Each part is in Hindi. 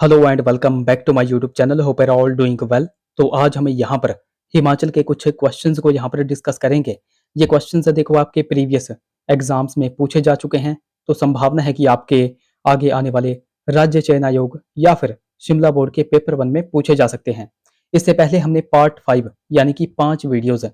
Hello and welcome back to my YouTube channel. Hope are all doing well. तो आज हम यहाँ पर हिमाचल के कुछ क्वेश्चंस को यहाँ पर डिस्कस करेंगे। ये क्वेश्चंस देखो आपके प्रीवियस एग्जाम्स में पूछे जा चुके हैं, तो संभावना है कि आपके आगे आने वाले राज्य चयन आयोग या फिर शिमला बोर्ड के पेपर 1 में पूछे जा सकते हैं। इससे पहले हमने पार्ट 5 यानी कि 5 वीडियोज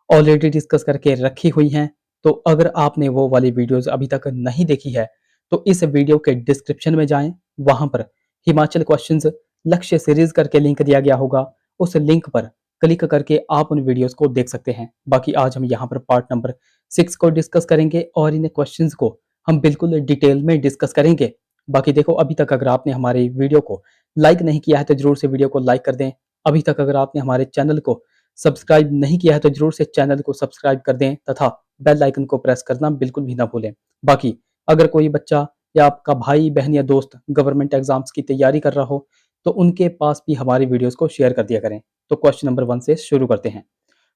ऑलरेडी डिस्कस करके रखी हुई हैं। तो अगर आपने वो वाली वीडियोज अभी तक नहीं देखी है तो इस वीडियो के डिस्क्रिप्शन में जाएं, वहां पर हिमाचल क्वेश्चंस लक्ष्य सीरीज करके लिंक दिया गया होगा। उस लिंक पर क्लिक करके आप उन वीडियोस को देख सकते हैं। बाकी आज हम यहाँ पर पार्ट नंबर 6 को डिस्कस करेंगे और इन क्वेश्चंस को हम बिल्कुल डिटेल में डिस्कस करेंगे। बाकी देखो, अभी तक अगर आपने हमारी वीडियो को लाइक नहीं किया है तो जरूर से वीडियो को लाइक कर दें। अभी तक अगर आपने हमारे चैनल को सब्सक्राइब नहीं किया है तो जरूर से चैनल को सब्सक्राइब कर दें तथा बेल आइकन को प्रेस करना बिल्कुल भी ना भूलें। बाकी अगर कोई बच्चा या आपका भाई बहन या दोस्त गवर्नमेंट एग्जाम्स की तैयारी कर रहा हो तो उनके पास भी हमारी वीडियोस को शेयर कर दिया करें। तो क्वेश्चन नंबर 1 से शुरू करते हैं।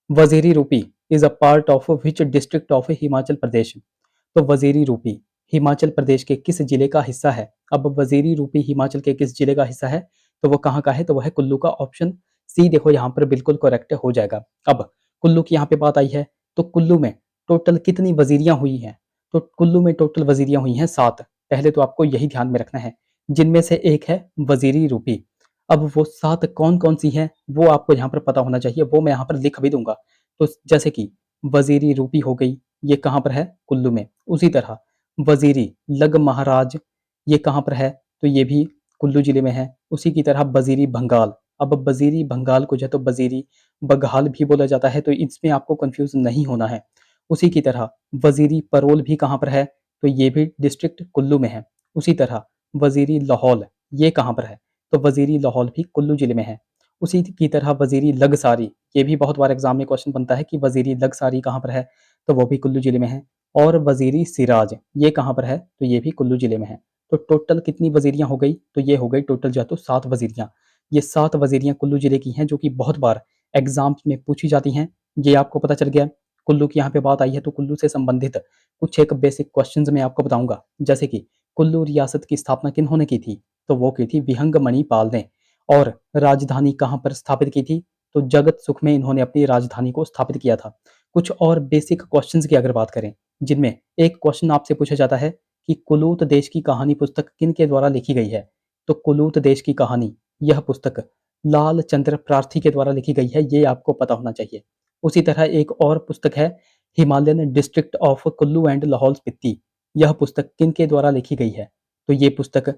Waziri Rupi is a part of which district of Himachal Pradesh. तो वजीरी रूपी हिमाचल प्रदेश के किस जिले का हिस्सा है? अब वजीरी रूपी हिमाचल के किस जिले का हिस्सा है तो वो कहाँ का है? तो वह है कुल्लू का। ऑप्शन सी देखो यहाँ पर बिल्कुल करेक्ट हो जाएगा। अब कुल्लू की यहाँ पे बात आई है तो कुल्लू में टोटल कितनी वजीरियां हुई हैं? तो कुल्लू में टोटल वजीरियां हुई हैं 7। पहले तो आपको यही ध्यान में रखना है, जिनमें से एक है वजीरी रूपी। अब वो 7 कौन कौन सी हैं वो आपको यहाँ पर पता होना चाहिए, वो मैं यहाँ पर लिख भी दूंगा। तो जैसे कि वजीरी रूपी हो गई, ये कहाँ पर है? कुल्लू में। उसी तरह वजीरी लग महाराज, ये कहाँ पर है? तो ये भी कुल्लू जिले में है। उसी की तरह वजीरी भंगाल, अब वजीरी भंगाल को जो है तो वजीरी बघाल भी बोला जाता है, तो इसमें आपको कंफ्यूज नहीं होना है। उसी की तरह वजीरी परोल भी कहाँ पर है? तो ये भी डिस्ट्रिक्ट कुल्लू में है। उसी तरह वजीरी लाहौल, ये कहाँ पर है? तो वजीरी लाहौल भी कुल्लू जिले में है। उसी की तरह वजीरी लगसारी, ये भी बहुत बार एग्जाम में क्वेश्चन बनता है कि वजीरी लगसारी कहाँ पर है? तो वो भी कुल्लू जिले में है। और वजीरी सिराज, ये कहाँ पर है? तो ये भी कुल्लू जिले में है। तो टोटल कितनी वजीरियां हो गई? तो ये हो गई टोटल जो है तो 7 वजीरियां। ये 7 वजीरियां कुल्लू जिले की हैं, जो कि बहुत बार एग्जाम्स में पूछी जाती हैं। ये आपको पता चल गया। कुल्लू की यहाँ पे बात आई है तो कुल्लू से संबंधित कुछ एक बेसिक क्वेश्चंस मैं आपको बताऊंगा। जैसे कि कुल्लू रियासत की स्थापना किन्होंने की थी? तो वो की थी विहंग मणिपाल ने। और राजधानी कहाँ पर स्थापित की थी? तो जगत सुख में इन्होंने अपनी राजधानी को स्थापित किया था। कुछ और बेसिक क्वेश्चंस की अगर बात करें, जिनमें एक क्वेश्चन आपसे पूछा जाता है कि कुलूत देश की कहानी पुस्तक किन के द्वारा लिखी गई है? तो कुलूत देश की कहानी, यह पुस्तक लाल चंद्र प्रार्थी के द्वारा लिखी गई है, ये आपको पता होना चाहिए। उसी तरह एक और पुस्तक है Himalayan district of Kullu and Lahaul Spiti, यह पुस्तक किन के द्वारा लिखी गई है? तो ये पुस्तक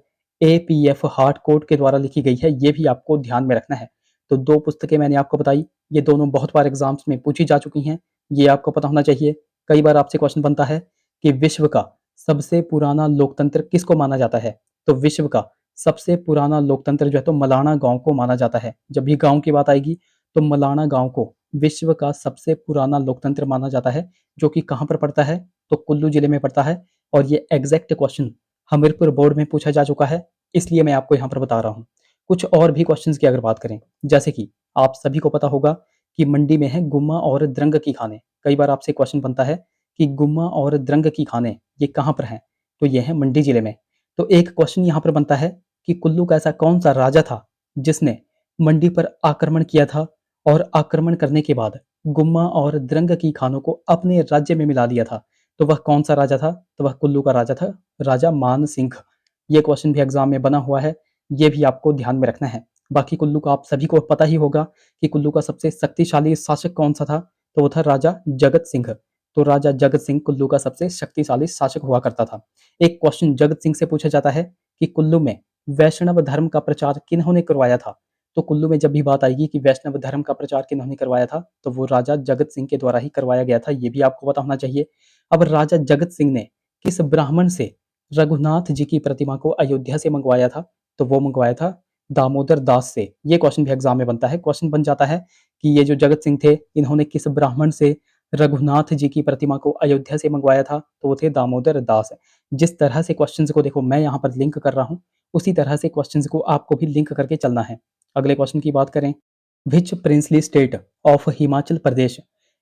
एपीएफ हार्टकोट के द्वारा लिखी गई है, ये भी आपको ध्यान में रखना है। तो 2 पुस्तकें मैंने आपको बताई, ये दोनों बहुत बार एग्जाम्स में पूछी जा चुकी हैं, ये आपको पता होना चाहिए। कई बार आपसे क्वेश्चन बनता है कि विश्व का सबसे पुराना लोकतंत्र किसको माना जाता है? तो विश्व का सबसे पुराना लोकतंत्र जो है तो मलाना गांव को माना जाता है। जब भी गांव की बात आएगी तो मलाना गांव को विश्व का सबसे पुराना लोकतंत्र माना जाता है, जो कि कहाँ पर पड़ता है? तो कुल्लू जिले में पड़ता है। और ये एग्जैक्ट क्वेश्चन हमीरपुर बोर्ड में पूछा जा चुका है, इसलिए मैं आपको यहाँ पर बता रहा हूँ। कुछ और भी क्वेश्चंस की अगर बात करें, जैसे कि आप सभी को पता होगा कि मंडी में है गुम्मा और द्रंग की खाने। कई बार आपसे क्वेश्चन बनता है कि गुम्मा और द्रंग की खाने ये कहाँ पर हैं? तो ये है मंडी जिले में। तो एक क्वेश्चन यहाँ पर बनता है कि कुल्लू का ऐसा कौन सा राजा था जिसने मंडी पर आक्रमण किया था और आक्रमण करने के बाद गुम्मा और द्रंग की खानों को अपने राज्य में मिला दिया था? तो वह कौन सा राजा था? तो वह कुल्लू का राजा था, राजा मान सिंह। ये क्वेश्चन भी एग्जाम में बना हुआ है, ये भी आपको ध्यान में रखना है। बाकी कुल्लू का आप सभी को पता ही होगा कि कुल्लू का सबसे शक्तिशाली शासक कौन सा था? तो वो था राजा जगत सिंह। तो राजा जगत सिंह कुल्लू का सबसे शक्तिशाली शासक हुआ करता था। एक क्वेश्चन जगत सिंह से पूछा जाता है कि कुल्लू में वैष्णव धर्म का प्रचार किन्होंने करवाया था? तो कुल्लू में जब भी बात आएगी कि वैष्णव धर्म का प्रचार किन्होंने करवाया था, तो वो राजा जगत सिंह के द्वारा ही करवाया गया था, ये भी आपको पता होना चाहिए। अब राजा जगत सिंह ने किस ब्राह्मण से रघुनाथ जी की प्रतिमा को अयोध्या से मंगवाया था? तो वो मंगवाया था दामोदर दास से। ये क्वेश्चन भी एग्जाम में बनता है। क्वेश्चन बन जाता है कि ये जो जगत सिंह थे, इन्होंने किस ब्राह्मण से रघुनाथ जी की प्रतिमा को अयोध्या से मंगवाया था? तो वो थे दामोदर दास। जिस तरह से क्वेश्चंस को देखो मैं यहाँ पर लिंक कर रहा हूँ, उसी तरह से क्वेश्चंस को आपको भी लिंक करके चलना है। अगले क्वेश्चन की बात करें, which princely state of Himachal Pradesh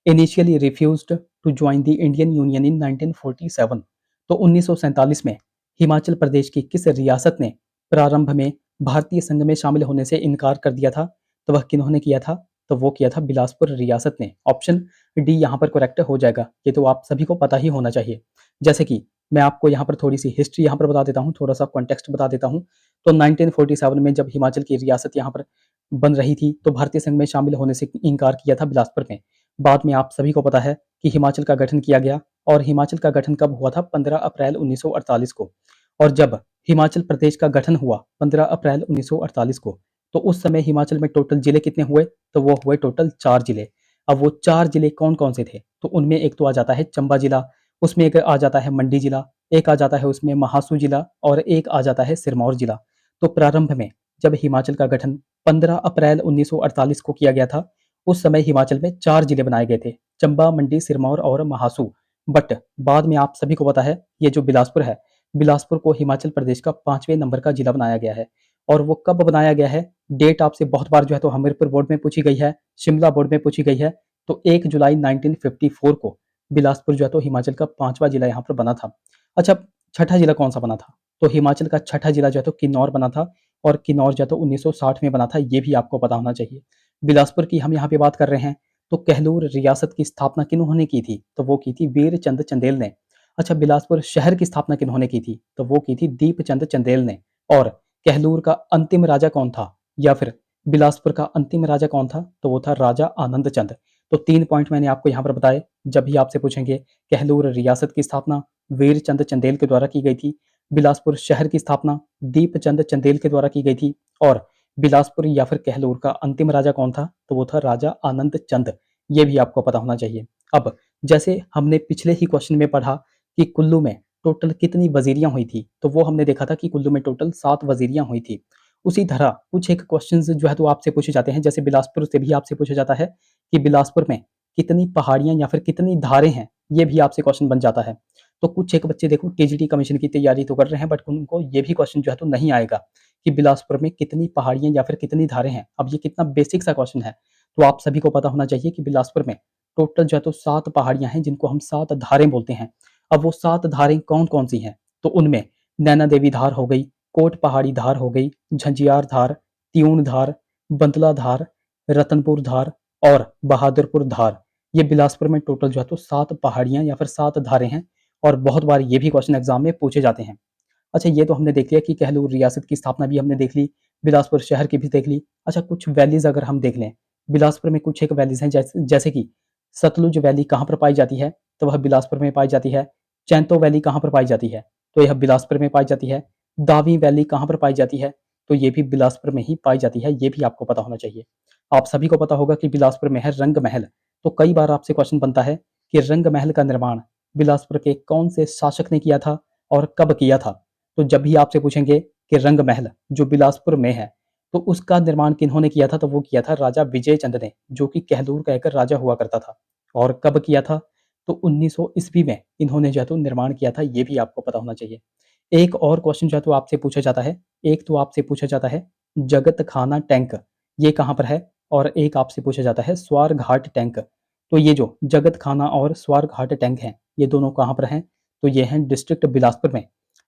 initially refused to join the Indian Union in 1947। तो 1947 में हिमाचल प्रदेश की किस रियासत ने प्रारंभ में भारतीय संघ में शामिल होने से इनकार कर दिया था, तो वह किन्होंने किया था? तो वो किया था बिलासपुर रियासत ने। ऑप्शन डी यहाँ पर करेक्ट हो जाएगा। ये तो आप सभी को पता ही होना चाहिए। जैसे कि मैं आपको यहाँ पर थोड़ी सी हिस्ट्री यहाँ पर बता देता हूँ, थोड़ा सा कॉन्टेक्स्ट बता देता हूँ। तो 1947 में जब हिमाचल की रियासत यहाँ पर बन रही थी, तो भारतीय संघ में शामिल होने से इनकार किया था बिलासपुर ने। बाद में आप सभी को पता है कि हिमाचल का गठन किया गया, और हिमाचल का गठन कब हुआ था? 15 अप्रैल 1948 को। और जब हिमाचल प्रदेश का गठन हुआ 15 अप्रैल 1948 को, तो उस समय हिमाचल में टोटल जिले कितने हुए? तो वो हुए टोटल 4 जिले। अब वो 4 जिले कौन-कौन से थे? तो उनमें एक तो आ जाता है चंबा जिला, उसमें एक आ जाता है मंडी जिला, एक आ जाता है उसमें महासू जिला, और एक आ जाता है सिरमौर जिला। तो प्रारंभ में जब हिमाचल का गठन 15 अप्रैल 1948 को किया गया था, उस समय हिमाचल में 4 जिले बनाए गए थे, चंबा, मंडी, सिरमौर और महासू। बट बाद में आप सभी को पता है, ये जो बिलासपुर है, बिलासपुर को हिमाचल प्रदेश का 5वें नंबर का जिला बनाया गया है। और वो कब बनाया गया है? डेट आपसे बहुत बार जो है तो हमीरपुर बोर्ड में पूछी गई है, शिमला बोर्ड में पूछी गई है। तो 1 जुलाई 1954 को बिलासपुर जो है तो हिमाचल का 5वां जिला यहाँ पर बना था। अच्छा, छठा जिला कौन सा बना था? तो हिमाचल का छठा जिला जो है तो किन्नौर बना था, और किन्नौर जो है तो 1960 में बना था। ये भी आपको पता होना चाहिए। बिलासपुर की हम यहाँ पे बात कर रहे हैं, तो कहलूर रियासत की स्थापना किन्होंने की थी? तो वो की थी वीर चंद चंदेल ने। अच्छा, बिलासपुर शहर की स्थापना किन्होंने की थी? तो वो की थी दीपचंद चंदेल ने। और कहलूर का अंतिम राजा कौन था? या फिर बिलासपुर का अंतिम राजा कौन था? तो वो था राजा आनंद चंद। तो 3 पॉइंट मैंने आपको यहाँ पर बताए। जब भी आपसे पूछेंगे, कहलूर रियासत की स्थापना वीर चंद चंदेल के द्वारा की गई थी, बिलासपुर शहर की स्थापना दीपचंद चंदेल के द्वारा की गई थी, और बिलासपुर या फिर कहलूर का अंतिम राजा कौन था? तो वो था राजा आनंद चंद। ये भी आपको पता होना चाहिए। अब जैसे हमने पिछले ही क्वेश्चन में पढ़ा कि कुल्लू में टोटल कितनी वजीरियां हुई थी, तो वो हमने देखा था कि कुल्लू में टोटल 7 वजीरियां हुई थी। उसी तरह कुछ एक क्वेश्चंस जो है तो आपसे पूछे जाते हैं, जैसे बिलासपुर से भी आपसे पूछा जाता है कि बिलासपुर में कितनी पहाड़ियां या फिर कितनी धारें हैं, ये भी आपसे क्वेश्चन बन जाता है। तो कुछ एक बच्चे देखो टीजीटी कमीशन की तैयारी तो कर रहे हैं, बट उनको ये भी क्वेश्चन जो है तो नहीं आएगा कि बिलासपुर में कितनी पहाड़ियां या फिर कितनी धारें हैं। अब ये कितना बेसिक सा क्वेश्चन है, तो आप सभी को पता होना चाहिए कि बिलासपुर में टोटल जो है तो 7 पहाड़ियां हैं, जिनको हम 7 धारें बोलते हैं। अब वो 7 धारें कौन-कौन सी हैं? तो उनमें नैना देवी धार हो गई, कोट पहाड़ी धार हो गई, झंझियार धार, त्यूण धार, बंतला धार, रतनपुर धार और बहादुरपुर धार। ये बिलासपुर में टोटल जो है तो 7 पहाड़ियां या फिर 7 धारें हैं, और बहुत बार ये भी क्वेश्चन एग्जाम में पूछे जाते हैं। अच्छा, ये तो हमने देख लिया कि कहलूर रियासत की स्थापना भी हमने देख ली, बिलासपुर शहर की भी देख ली। अच्छा, कुछ वैलीज़ अगर हम देख लें, बिलासपुर में कुछ एक वैलीज़ हैं, जैसे कि सतलुज वैली कहाँ पर पाई जाती है? तो वह बिलासपुर में पाई जाती है। चैंतो वैली कहाँ पर पाई जाती है? तो यह बिलासपुर में पाई जाती है। दावी वैली कहाँ पर पाई जाती है? तो ये भी बिलासपुर में ही पाई जाती है। ये भी आपको पता होना चाहिए। आप सभी को पता होगा कि बिलासपुर में है रंग महल। तो कई बार आपसे क्वेश्चन बनता है कि रंग महल का निर्माण बिलासपुर के कौन से शासक ने किया था और कब किया था? तो जब भी आपसे पूछेंगे कि रंग महल जो बिलासपुर में है, तो उसका निर्माण किन्होंने किया था? तो वो किया था राजा विजय चंद ने, जो कि कहलूर का एक राजा हुआ करता था। और कब किया था? तो 1900 ईस्वी में इन्होंने जो है तो निर्माण किया था। ये भी आपको पता होना चाहिए। एक और क्वेश्चन जो है तो आपसे पूछा जाता है, एक तो आपसे पूछा जाता है जगत खाना टैंक, ये कहाँ पर है? और एक आपसे पूछा जाता है स्वार घाट टैंक। तो ये जो जगत खाना और स्वार घाट टैंक हैं, ये दोनों कहाँ पर हैं? तो ये हैं डिस्ट्रिक्ट बिलासपुर में।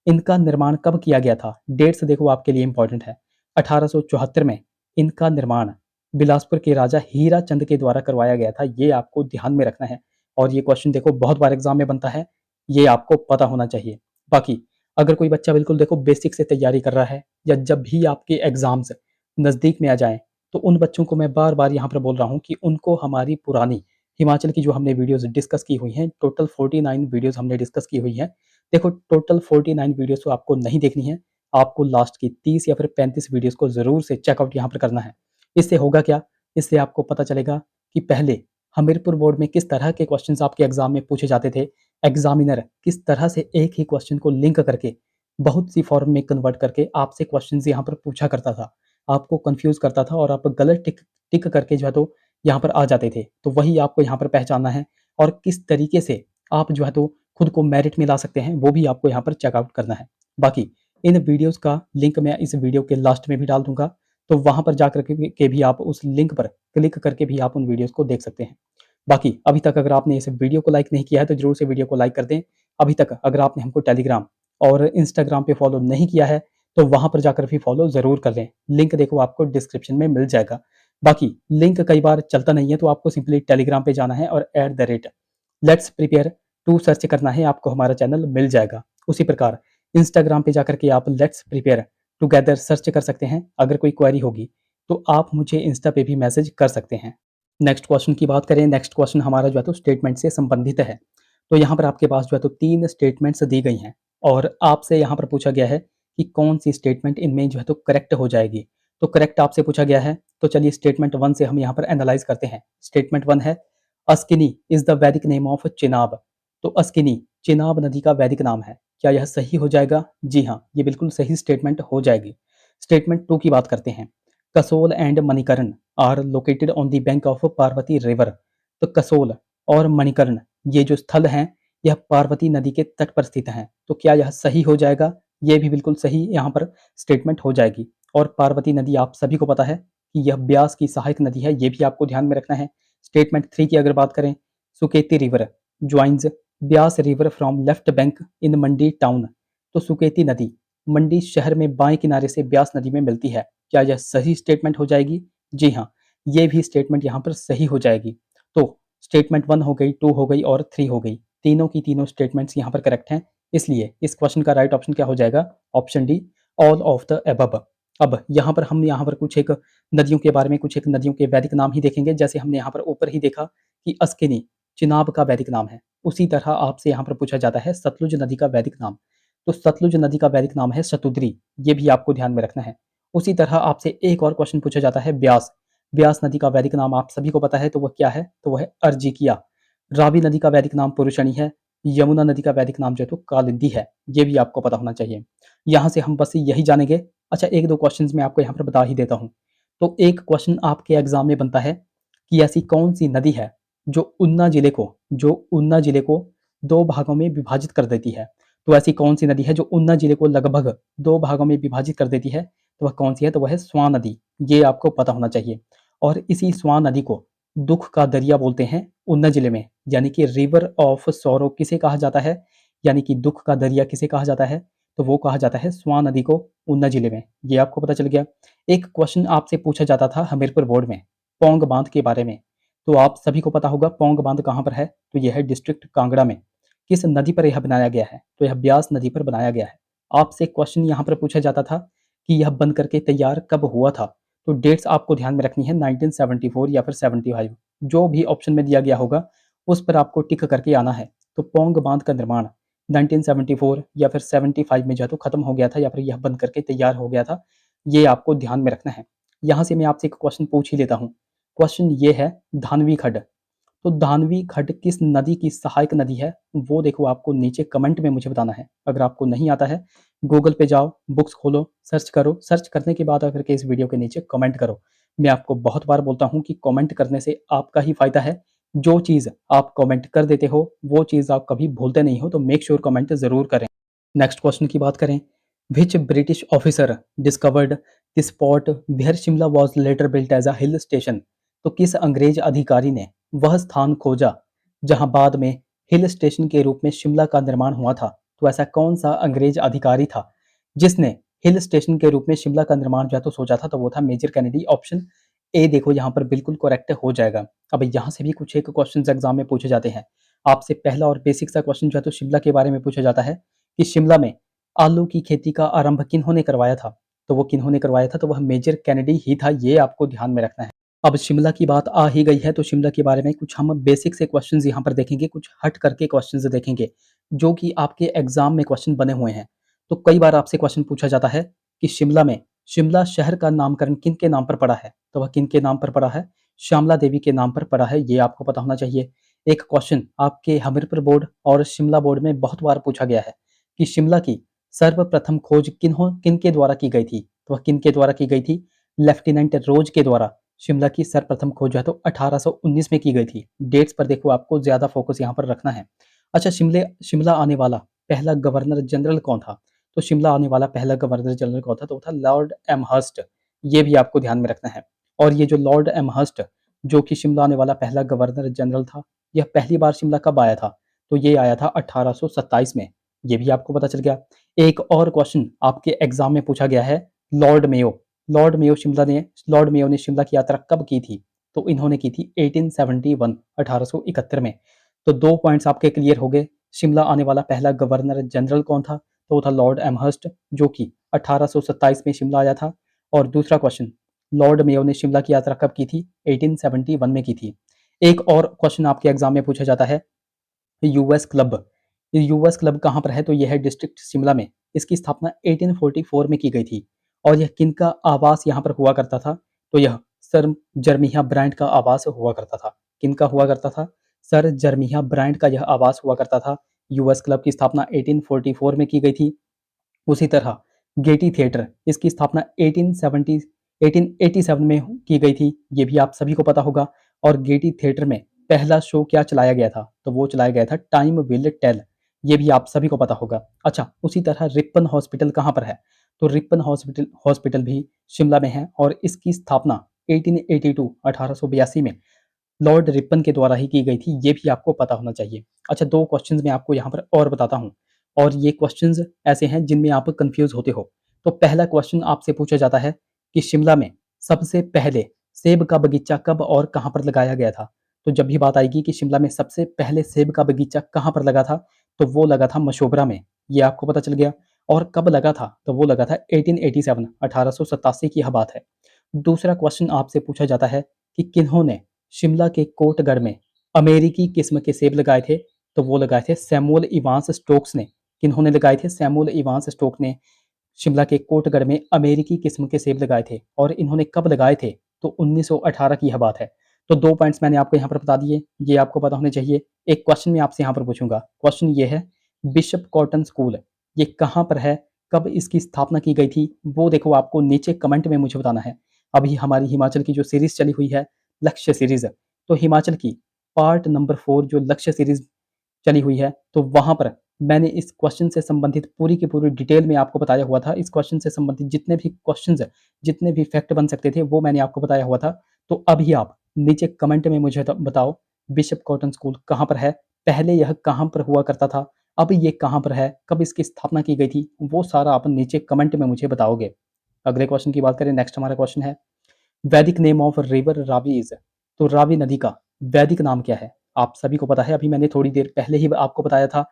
इनका निर्माण कब किया गया था? डेट्स देखो आपके लिए इंपॉर्टेंट है। 1874 में इनका निर्माण बिलासपुर के राजा हीरा चंद के द्वारा करवाया गया था। ये आपको ध्यान में रखना है, और ये क्वेश्चन देखो बहुत बार एग्जाम में बनता है, ये आपको पता होना चाहिए। बाकी अगर कोई बच्चा बिल्कुल देखो बेसिक से तैयारी कर रहा है, या जब भी आपके एग्जाम्स नज़दीक में आ जाएं, तो उन बच्चों को मैं बार बार यहाँ पर बोल रहा हूँ कि उनको हमारी पुरानी हिमाचल की जो हमने वीडियोस डिस्कस की हुई हैं, टोटल 49 वीडियोस हमने डिस्कस की हुई हैं। देखो टोटल 49 वीडियोस तो आपको नहीं देखनी है, आपको लास्ट की 30 या फिर 35 वीडियोस को ज़रूर से चेकआउट यहाँ पर करना है। इससे होगा क्या? इससे आपको पता चलेगा कि पहले हमीरपुर बोर्ड में किस तरह के क्वेश्चंस आपके एग्जाम में पूछे जाते थे, एग्जामिनर किस तरह से एक ही क्वेश्चन को लिंक करके बहुत सी फॉर्म में कन्वर्ट करके आपसे क्वेश्चंस यहाँ पर पूछा करता था, आपको कंफ्यूज करता था, और आप गलत टिक टिक करके जो है तो यहाँ पर आ जाते थे। तो वही आपको यहाँ पर पहचानना है, और किस तरीके से आप जो है तो खुद को मेरिट में ला सकते हैं, वो भी आपको यहाँ पर चेकआउट करना है। बाकी इन वीडियोस का लिंक मैं इस वीडियो के लास्ट में भी डाल दूंगा, तो वहां पर जाकर के भी आप उस लिंक पर क्लिक करके भी आप उन वीडियोस को देख सकते हैं। बाकी अभी तक अगर आपने इस वीडियो को लाइक नहीं किया है, तो जरूर से वीडियो को लाइक कर दें। अभी तक अगर आपने हमको टेलीग्राम और इंस्टाग्राम पे फॉलो नहीं किया है, तो वहाँ पर जाकर भी फॉलो ज़रूर कर लें। लिंक देखो आपको डिस्क्रिप्शन में मिल जाएगा। बाकी लिंक कई बार चलता नहीं है तो आपको सिंपली टेलीग्राम पे जाना है और @लेट्स प्रिपेयर टू सर्च करना है, आपको हमारा चैनल मिल जाएगा। उसी प्रकार इंस्टाग्राम पे जाकर के आप लेट्स प्रिपेयर टुगेदर सर्च कर सकते हैं। अगर कोई क्वेरी होगी तो आप मुझे इंस्टा पे भी मैसेज कर सकते हैं। नेक्स्ट क्वेश्चन की बात करें, नेक्स्ट क्वेश्चन हमारा जो है तो स्टेटमेंट से संबंधित है। तो यहाँ पर आपके पास जो है तो 3 स्टेटमेंट्स दी गई हैं और आपसे यहाँ पर पूछा गया है कि कौन-सी स्टेटमेंट इनमें जो है तो करेक्ट हो जाएगी। तो करेक्ट आपसे पूछा गया है, तो चलिए स्टेटमेंट 1 से हम यहाँ पर एनालाइज़ करते हैं। स्टेटमेंट 1 है, अस्किनी इज़ द वैदिक नेम ऑफ चिनाब। तो अस्किनी चिनाब नदी का वैदिक नाम है। क्या यह सही हो जाएगा? जी हाँ, ये बिल्कुल सही स्टेटमेंट हो जाएगी। स्टेटमेंट 2 की बात करते हैं। Kasol and Manikaran are located on the bank of Parvati river. तो कसोल और मणिकर्ण ये जो स्थल हैं, यह पार्वती नदी के तट पर स्थित हैं। तो क्या यह सही हो जाएगा? ये भी बिल्कुल सही यहाँ पर स्टेटमेंट हो जाएगी। और पार्वती नदी आप सभी को पता है कि यह ब्यास की सहायक नदी है, ये भी आपको ध्यान में रखना है। स्टेटमेंट 3 की अगर बात करें, Suketi river joins Beas river from left bank in Mandi town. तो सुकेती नदी मंडी शहर में बाएं किनारे से ब्यास नदी में मिलती है। क्या यह सही स्टेटमेंट हो जाएगी? जी हाँ, ये भी स्टेटमेंट यहाँ पर सही हो जाएगी। तो स्टेटमेंट 1 हो गई, 2 हो गई और 3 हो गई। तीनों की तीनों स्टेटमेंट्स यहाँ पर करेक्ट हैं। इसलिए इस क्वेश्चन का राइट ऑप्शन क्या हो जाएगा? Option D, all of the above. अब यहाँ पर कुछ एक नदियों के बारे में, कुछ एक नदियों के वैदिक नाम ही देखेंगे। जैसे हमने यहाँ पर ऊपर ही देखा कि अस्किनी चिनाब का वैदिक नाम है, उसी तरह आपसे यहाँ पर पूछा जाता है सतलुज नदी का वैदिक नाम। तो सतलुज नदी का वैदिक नाम है शतुद्री, ये भी आपको ध्यान में रखना है। उसी तरह आपसे एक और क्वेश्चन पूछा जाता है ब्यास। ब्यास नदी का वैदिक नाम आप सभी को पता है, तो वह क्या है? तो वह है अर्जिकिया। रावी नदी का वैदिक नाम पुरुषणी है। यमुना नदी का वैदिक नाम जो है तो कालिंदी है। ये भी आपको पता होना चाहिए। यहाँ से हम बस यही जानेंगे। अच्छा, 1-2 क्वेश्चंस मैं आपको यहाँ पर बता ही देता हूँ। तो एक क्वेश्चन आपके एग्जाम में बनता है कि ऐसी कौन-सी नदी है जो ऊना जिले को 2 भागों में विभाजित कर देती है? तो ऐसी कौन-सी नदी है जो ऊना जिले को लगभग 2 भागों में विभाजित कर देती है? तो वह कौन-सी है? तो वह है स्वां नदी। ये आपको पता होना चाहिए। और इसी स्वां नदी को दुःख का दरिया बोलते हैं ऊना जिले में, यानी कि रिवर ऑफ सॉरो किसे कहा जाता है? यानी कि दुःख का दरिया किसे कहा जाता है? तो वो कहा जाता है स्वां नदी को ऊना जिले में। ये आपको पता चल गया। एक क्वेश्चन आपसे पूछा जाता था हमीरपुर बोर्ड में, पौंग बांध के बारे में। तो आप सभी को पता होगा पौंग बांध कहाँ पर है? तो यह है डिस्ट्रिक्ट कांगड़ा में। किस नदी पर यह बनाया गया है? तो यह ब्यास नदी पर बनाया गया है। आपसे क्वेश्चन यहाँ पर पूछा जाता था कि यह बन करके तैयार कब हुआ था? तो डेट्स आपको ध्यान में रखनी है, 1974 या फिर 75, जो भी ऑप्शन में दिया गया होगा उस पर आपको टिक करके आना है। तो पौंग बांध का निर्माण 1974 या फिर 75 में जो है तो खत्म हो गया था, या फिर यह बन करके तैयार हो गया था। ये आपको ध्यान में रखना है। यहाँ से मैं आपसे एक क्वेश्चन पूछ ही लेता हूँ। क्वेश्चन ये है, धानवी खड्ड। तो धानवी खड्ड किस नदी की सहायक नदी है? वो देखो आपको नीचे कमेंट में मुझे बताना है। अगर आपको नहीं आता है, गूगल पे जाओ, बुक्स खोलो, सर्च करो, सर्च करने के बाद आकर के इस वीडियो के नीचे कमेंट करो। मैं आपको बहुत बार बोलता हूँ कि कमेंट करने से आपका ही फ़ायदा है। जो चीज़ आप कमेंट कर देते हो, वो चीज़ आप कभी भूलते नहीं हो, तो मेक श्योर कमेंट ज़रूर करें। नेक्स्ट क्वेश्चन की बात करें, which British officer discovered the spot where Shimla was later built as a hill station. तो किस अंग्रेज अधिकारी ने वह स्थान खोजा जहां बाद में हिल स्टेशन के रूप में शिमला का निर्माण हुआ था? तो ऐसा कौन सा अंग्रेज अधिकारी था जिसने हिल स्टेशन के रूप में शिमला का निर्माण जो है तो सोचा था? तो वो था मेजर कैनेडी। ऑप्शन ए देखो यहाँ पर बिल्कुल करेक्ट हो जाएगा। अब यहाँ से भी कुछ एक क्वेश्चन एग्जाम में पूछे जाते हैं। आपसे पहला और बेसिक सा क्वेश्चन जो है तो शिमला के बारे में पूछा जाता है कि शिमला में आलू की खेती का आरंभ किन्होंने करवाया था? तो वो किन्होंने करवाया था? तो वह मेजर कैनेडी ही था। ये आपको ध्यान में रखना है। अब शिमला की बात आ ही गई है तो शिमला के बारे में कुछ हम बेसिक से क्वेश्चंस यहाँ पर देखेंगे, कुछ हट करके क्वेश्चंस देखेंगे जो कि आपके एग्जाम में क्वेश्चन बने हुए हैं। तो कई बार आपसे क्वेश्चन पूछा जाता है कि शिमला में शिमला शहर का नामकरण किन के नाम पर पड़ा है? तो वह किन के नाम पर पड़ा है? श्यामला देवी के नाम पर पड़ा है। ये आपको पता होना चाहिए। एक क्वेश्चन आपके हमीरपुर बोर्ड और शिमला बोर्ड में बहुत बार पूछा गया है कि शिमला की सर्वप्रथम खोज किन के द्वारा की गई थी? तो वह किन के द्वारा की गई थी? लेफ्टिनेंट रोज के द्वारा शिमला की सर्वप्रथम खोज जो है तो 1819 में की गई थी। डेट्स पर देखो आपको ज्यादा फोकस यहाँ पर रखना है। अच्छा, शिमला आने वाला पहला गवर्नर जनरल कौन था? तो शिमला आने वाला पहला गवर्नर जनरल कौन था? तो वो था लॉर्ड एमहर्स्ट। ये भी आपको ध्यान में रखना है। और ये जो लॉर्ड एमहर्स्ट जो कि शिमला आने वाला पहला गवर्नर जनरल था, यह पहली बार शिमला कब आया था? तो ये आया था 1827 में। ये भी आपको पता चल गया। एक और क्वेश्चन आपके एग्जाम में पूछा गया है, लॉर्ड मेयो। लॉर्ड मेयो ने शिमला की यात्रा कब की थी? तो इन्होंने की थी 1871, 1871 में। तो 2 पॉइंट्स आपके क्लियर हो गए। शिमला आने वाला पहला गवर्नर जनरल कौन था? तो वो था लॉर्ड एमहर्स्ट, जो कि 1827 में शिमला आया था। और दूसरा क्वेश्चन, लॉर्ड मेयो ने शिमला की यात्रा कब की थी? 1871 में की थी। एक और क्वेश्चन आपके एग्जाम में पूछा जाता है, यूएस क्लब। ये यूएस क्लब कहाँ पर है? तो यह है डिस्ट्रिक्ट शिमला में। इसकी स्थापना 1844 में की गई थी। और यह किनका आवास यहाँ पर हुआ करता था? तो यह सर जर्मिया ब्रांड का आवास हुआ करता था। किनका हुआ करता था? सर जर्मिया ब्रांड का यह आवास हुआ करता था। यूएस क्लब की स्थापना 1844 में की गई थी। उसी तरह गेटी थिएटर, इसकी स्थापना 1887 में की गई थी। ये भी आप सभी को पता होगा। और गेटी थिएटर में पहला शो क्या चलाया गया था? तो वो चलाया गया था टाइम विल टेल। ये भी आप सभी को पता होगा। अच्छा, उसी तरह रिपन हॉस्पिटल कहाँ पर है? तो रिपन हॉस्पिटल हॉस्पिटल भी शिमला में है और इसकी स्थापना 1882, 1882 में लॉर्ड रिपन के द्वारा ही की गई थी। ये भी आपको पता होना चाहिए। अच्छा, 2 क्वेश्चंस मैं आपको यहाँ पर और बताता हूँ, और ये क्वेश्चंस ऐसे हैं जिनमें आप कंफ्यूज होते हो। तो पहला क्वेश्चन आपसे पूछा जाता है कि शिमला में सबसे पहले सेब का बगीचा कब और कहाँ पर लगाया गया था? तो जब भी बात आएगी कि शिमला में सबसे पहले सेब का बगीचा कहाँ पर लगा था, तो वो लगा था मशोबरा में। ये आपको पता चल गया। और कब लगा था? तो वो लगा था 1887, 1887 की यह बात है। दूसरा क्वेश्चन आपसे पूछा जाता है कि किन्होंने शिमला के कोटगढ़ में अमेरिकी किस्म के सेब लगाए थे? तो वो लगाए थे सैमुअल इवांस स्टोक्स ने। किन्होंने लगाए थे? सैमुअल इवांस स्टोक ने शिमला के कोटगढ़ में अमेरिकी किस्म के सेब लगाए थे। और इन्होंने कब लगाए थे? तो 1918 की यह बात है। तो 2 पॉइंट्स मैंने आपको यहाँ पर बता दिए, ये आपको पता होने चाहिए। एक क्वेश्चन मैं आपसे यहाँ पर पूछूंगा। क्वेश्चन ये है, बिशप कॉटन स्कूल ये कहाँ पर है? कब इसकी स्थापना की गई थी? वो देखो आपको नीचे कमेंट में मुझे बताना है। अभी हमारी हिमाचल की जो सीरीज चली हुई है, लक्ष्य सीरीज, तो हिमाचल की पार्ट नंबर 4 जो लक्ष्य सीरीज चली हुई है, तो वहां पर मैंने इस क्वेश्चन से संबंधित पूरी की पूरी डिटेल में आपको बताया हुआ था। इस क्वेश्चन से संबंधित जितने भी क्वेश्चंस, जितने भी फैक्ट बन सकते थे, वो मैंने आपको बताया हुआ था। तो अभी आप नीचे कमेंट में मुझे बताओ, बिशप कॉटन स्कूल कहाँ पर है? पहले यह कहाँ पर हुआ करता था? अब ये कहाँ पर है? कब इसकी स्थापना की गई थी? वो सारा आप नीचे कमेंट में मुझे बताओगे। अगले क्वेश्चन की बात करें, नेक्स्ट हमारा क्वेश्चन है, वैदिक name of river Ravi is. तो रावी नदी का वैदिक नाम क्या है? आप सभी को पता है, अभी मैंने थोड़ी देर पहले ही आपको बताया था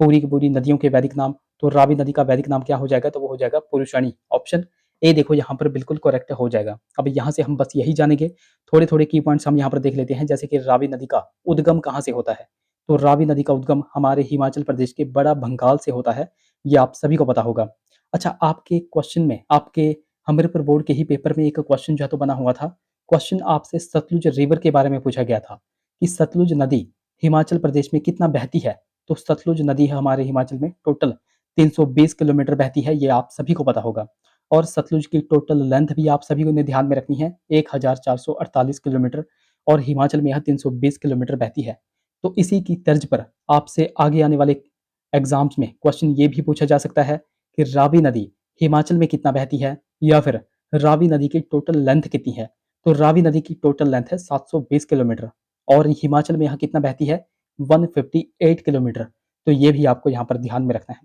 पूरी की पूरी नदियों के वैदिक नाम। तो रावी नदी का वैदिक नाम क्या हो जाएगा? तो वो हो जाएगा पुरुषणी। ऑप्शन ए देखो यहाँ पर बिल्कुल करेक्ट हो जाएगा। अब यहाँ से हम बस यही जानेंगे, थोड़े थोड़े की पॉइंट्स हम यहाँ पर देख लेते हैं, जैसे कि रावी नदी का उद्गम कहाँ से होता है? तो रावी नदी का उद्गम हमारे हिमाचल प्रदेश के बड़ा भंगाल से होता है। ये आप सभी को पता होगा। अच्छा, आपके क्वेश्चन में, आपके हमीरपुर बोर्ड के ही पेपर में एक क्वेश्चन जो है तो बना हुआ था। क्वेश्चन आपसे सतलुज रिवर के बारे में पूछा गया था कि सतलुज नदी हिमाचल प्रदेश में कितना बहती है? तो सतलुज नदी है हमारे हिमाचल में टोटल 320 किलोमीटर बहती है। ये आप सभी को पता होगा। और सतलुज की टोटल लेंथ भी आप सभी को ने ध्यान में रखनी है, 1448 किलोमीटर। और हिमाचल में यह 320 किलोमीटर बहती है। तो इसी की तर्ज पर आपसे आगे आने वाले एग्जाम्स में क्वेश्चन ये भी पूछा जा सकता है कि रावी नदी हिमाचल में कितना बहती है, या फिर रावी नदी की टोटल लेंथ कितनी है? तो रावी नदी की टोटल लेंथ है 720 किलोमीटर। और हिमाचल में यहाँ कितना बहती है? 158 किलोमीटर। तो ये भी आपको यहाँ पर ध्यान में रखना है।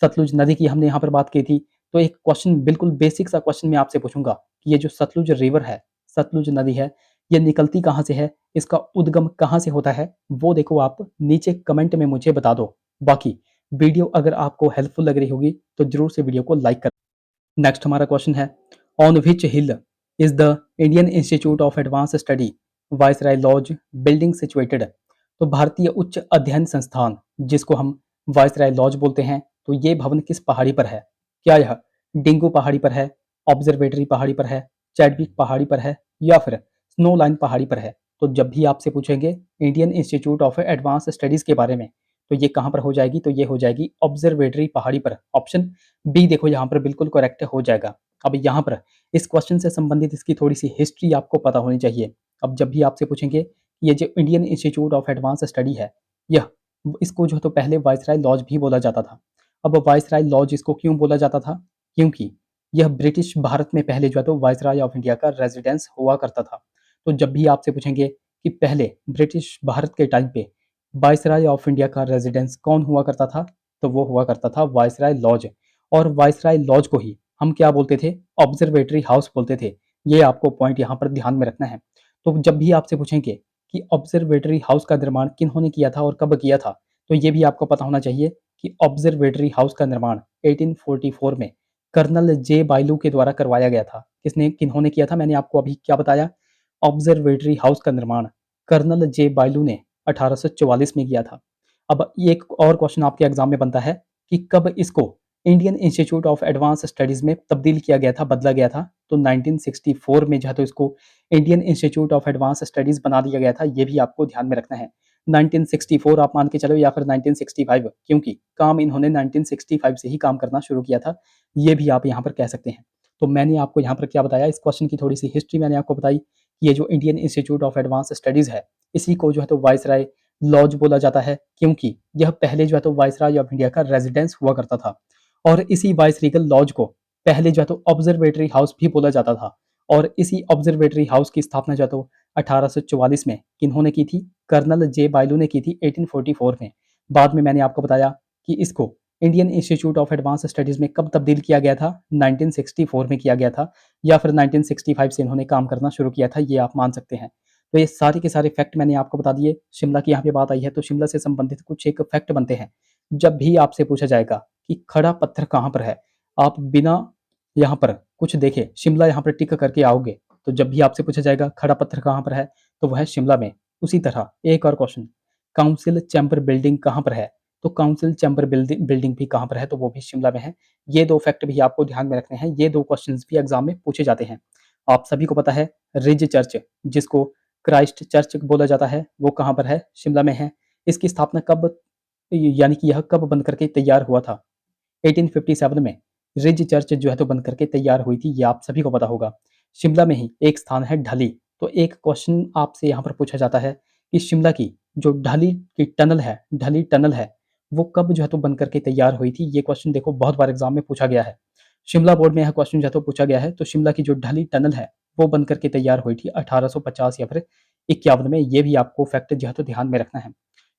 सतलुज नदी की हमने यहाँ पर बात की थी। तो एक क्वेश्चन, बिल्कुल बेसिक सा क्वेश्चन मैं आपसे पूछूंगा कि ये जो सतलुज रिवर है, सतलुज नदी है, ये निकलती कहाँ से है? इसका उद्गम कहाँ से होता है? वो देखो आप नीचे कमेंट में मुझे बता दो। बाकी वीडियो अगर आपको हेल्पफुल लग रही होगी तो जरूर से वीडियो को लाइक कर। नेक्स्ट हमारा क्वेश्चन है, on which hill is the Indian institute of advanced study viceroy lodge building situated? तो भारतीय उच्च अध्ययन संस्थान, जिसको हम वाइसराय लॉज बोलते हैं, तो ये भवन किस पहाड़ी पर है? क्या यह डिंगू पहाड़ी पर है, ऑब्जर्वेटरी पहाड़ी पर है, चैडविक पहाड़ी पर है, या फिर स्नो लाइन पहाड़ी पर है? तो जब भी आपसे पूछेंगे Indian institute of advance studies के बारे में, तो ये कहाँ पर हो जाएगी? तो ये हो जाएगी ऑब्जर्वेटरी पहाड़ी पर। ऑप्शन बी देखो यहाँ पर बिल्कुल करेक्ट हो जाएगा। अब यहाँ पर इस क्वेश्चन से संबंधित इसकी थोड़ी सी हिस्ट्री आपको पता होनी चाहिए। अब जब भी आपसे पूछेंगे ये जो Indian institute of advanced study है, यह इसको जो है तो पहले वाइसराय लॉज भी बोला जाता था। अब वाइसराय लॉज इसको क्यों बोला जाता था? क्योंकि यह ब्रिटिश भारत में पहले जो है तो वाइसराय ऑफ इंडिया का रेजिडेंस हुआ करता था। तो जब भी आपसे पूछेंगे कि पहले ब्रिटिश भारत के टाइम पे वाइसराय ऑफ इंडिया का रेजिडेंस कौन हुआ करता था, तो वो हुआ करता था वायसराय लॉज। और वायसराय लॉज को ही हम क्या बोलते थे? ऑब्जर्वेटरी हाउस बोलते थे। ये आपको पॉइंट यहाँ पर ध्यान में रखना है। तो जब भी आपसे पूछेंगे कि ऑब्जर्वेटरी हाउस का निर्माण किन्होंने किया था और कब किया था, तो ये भी आपको पता होना चाहिए कि ऑब्जर्वेटरी हाउस का निर्माण 1844 में कर्नल जे बाइलू के द्वारा करवाया गया था। किन्होंने किया था? मैंने आपको अभी क्या बताया? ऑब्जर्वेटरी हाउस का निर्माण कर्नल जे बाइलू ने 1844 में किया था। अब ये एक और क्वेश्चन आपके एग्जाम में बनता है कि कब इसको Indian institute of advance studies में तब्दील किया गया था, बदला गया था? तो 1964 में जो है तो इसको Indian institute of advance studies बना दिया गया था। ये भी आपको ध्यान में रखना है। 1964 आप मान के चलो या फिर 1965, क्योंकि काम इन्होंने 1965 से ही काम करना शुरू किया था। ये भी आप यहाँ पर कह सकते हैं। तो मैंने आपको यहाँ पर क्या बताया, इस क्वेश्चन की थोड़ी सी हिस्ट्री मैंने आपको बताई। ये जो Indian institute of advance studies है, इसी को जो है तो वायसराय लॉज बोला जाता है, क्योंकि यह पहले जो है तो वायसराय ऑफ इंडिया का रेजिडेंस हुआ करता था। और इसी वायसरीगल लॉज को पहले जो है तो ऑब्जर्वेटरी हाउस भी बोला जाता था। और इसी ऑब्जर्वेटरी हाउस की स्थापना जो है तो 1844 में किन्होंने की थी? कर्नल जे बाइलू ने की थी 1844 में। बाद में मैंने आपको बताया कि इसको Indian institute of advance studies में कब तब्दील किया गया था? 1964 में किया गया था, या फिर 1965 से इन्होंने काम करना शुरू किया था, ये आप मान सकते हैं। तो ये सारे के सारे फैक्ट मैंने आपको बता दिए। शिमला की यहाँ पे बात आई है तो शिमला से संबंधित कुछ एक फैक्ट बनते हैं। जब भी आपसे पूछा जाएगा कि खड़ा पत्थर कहाँ पर है, आप बिना यहाँ पर कुछ देखे शिमला यहाँ पर टिक करके आओगे। तो जब भी आपसे पूछा जाएगा खड़ा पत्थर कहाँ पर है, तो वह है शिमला में। उसी तरह एक और क्वेश्चन, काउंसिल चैम्बर बिल्डिंग कहाँ पर है? तो काउंसिल चैम्बर बिल्डिंग भी कहाँ पर है? तो वो भी शिमला में है। ये दो फैक्ट भी आपको ध्यान में रखने हैं। ये दो क्वेश्चंस भी एग्जाम में पूछे जाते हैं। आप सभी को पता है रिज चर्च, जिसको क्राइस्ट चर्च बोला जाता है, वो कहाँ पर है? शिमला में है। इसकी स्थापना कब, यानी कि यह कब बन करके तैयार हुआ था? 1857 में रिज चर्च जो है तो बन करके तैयार हुई थी। ये आप सभी को पता होगा। शिमला में ही एक स्थान है ढली। तो एक क्वेश्चन आपसे यहाँ पर पूछा जाता है कि शिमला की जो ढली की टनल है, ढली टनल है, वो कब जो है तो बन करके तैयार हुई थी? ये क्वेश्चन देखो बहुत बार एग्जाम में पूछा गया है। शिमला बोर्ड में यह क्वेश्चन जो है तो पूछा गया है। तो शिमला की जो ढली टनल है वो बन करके तैयार हुई थी 1850 या फिर 51 में। ये भी आपको फैक्ट जो है तो ध्यान में रखना है।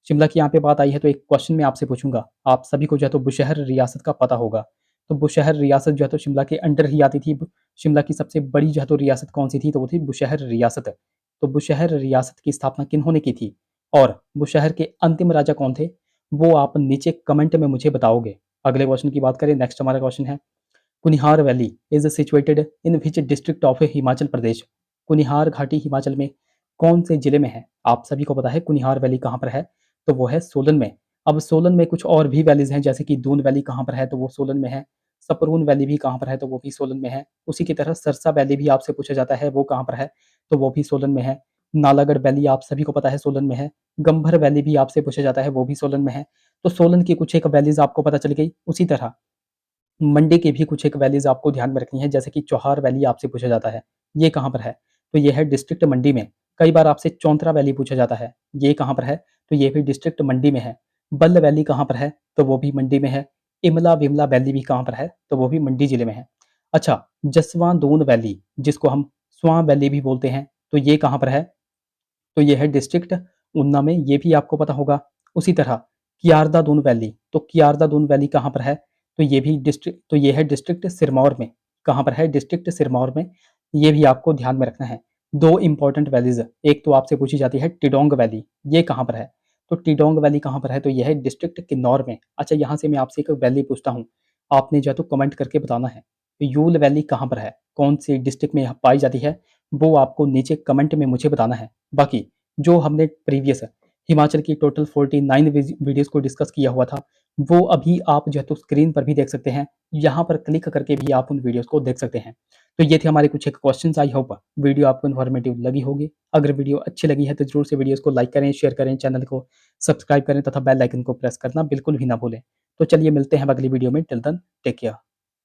शिमला की यहाँ पे बात आई है तो एक क्वेश्चन मैं आपसे पूछूंगा। आप सभी को जो है तो बुशहर रियासत का पता होगा। तो बुशहर रियासत जो है तो शिमला के अंडर ही आती थी। शिमला की सबसे बड़ी जो है तो रियासत कौन सी थी? तो वो थी बुशहर रियासत। तो बुशहर रियासत की स्थापना किन्होंने की थी और बुशहर के अंतिम राजा कौन थे, वो आप नीचे कमेंट में मुझे बताओगे। अगले क्वेश्चन की बात करें, नेक्स्ट हमारा क्वेश्चन है, Kunihar valley is situated in which district of Himachal Pradesh? Kunihar घाटी हिमाचल में कौन से जिले में है? आप सभी को पता है कुनिहार वैली कहाँ पर है, तो वो है सोलन में। अब सोलन में कुछ और भी वैलीज हैं, जैसे कि दून वैली कहाँ पर है, तो वो सोलन में है। सपरून वैली भी कहाँ पर है, तो वो भी सोलन में है। उसी की तरह सरसा वैली भी आपसे पूछा जाता है, वो कहाँ पर है, तो वो भी सोलन में है। नालागढ़ वैली आप सभी को पता है सोलन में है। गंभर वैली भी आपसे पूछा जाता है, वो भी सोलन में है। तो सोलन की कुछ एक वैलीज आपको पता चल गई। उसी तरह मंडी की भी कुछ एक वैलीज आपको ध्यान में रखनी है, जैसे कि चौहार वैली आपसे पूछा जाता है, ये कहाँ पर है, तो ये है डिस्ट्रिक्ट मंडी में। कई बार आपसे चौंतरा वैली पूछा जाता है, ये कहाँ पर है, तो ये भी डिस्ट्रिक्ट मंडी में है। बल्ल वैली कहाँ पर है, तो वो भी मंडी में है। इमला विमला वैली भी कहाँ पर है, तो वो भी मंडी जिले में है। अच्छा, जसवां दून वैली, जिसको हम स्वां वैली भी बोलते हैं, तो ये कहाँ पर है, तो ये है डिस्ट्रिक्ट ऊना में, ये भी आपको पता होगा। उसी तरह कियारदा दून वैली, तो कियारदा दून वैली कहाँ पर है, तो ये भी डिस्ट्रिक्ट, तो ये है डिस्ट्रिक्ट सिरमौर में। कहाँ पर है? डिस्ट्रिक्ट सिरमौर में। ये भी आपको ध्यान में रखना है। दो इंपॉर्टेंट वैलीज, एक तो आपसे पूछी जाती है टिडोंग वैली, ये कहाँ पर है, तो टिडोंग वैली कहाँ पर है, तो यह है डिस्ट्रिक्ट किन्नौर में। अच्छा, यहाँ से मैं आपसे एक वैली पूछता हूँ, आपने जो है तो कमेंट करके बताना है। यूल वैली कहाँ पर है, कौन सी डिस्ट्रिक्ट में पाई जाती है, वो आपको नीचे कमेंट में मुझे बताना है। बाकी जो हमने प्रीवियस हिमाचल की टोटल 49 वीडियोस को डिस्कस किया हुआ था, वो अभी आप जो है तो स्क्रीन पर भी देख सकते हैं। यहाँ पर क्लिक करके भी आप उन वीडियोस को देख सकते हैं। तो ये थे हमारे कुछ एक क्वेश्चंस। आई होप वीडियो आपको इन्फॉर्मेटिव लगी होगी। अगर वीडियो अच्छी लगी है तो जरूर से वीडियोस को लाइक करें, शेयर करें, चैनल को सब्सक्राइब करें तथा बेल आइकन को प्रेस करना बिल्कुल भी ना भूलें। तो चलिए मिलते हैं अगली वीडियो में। Till then take care.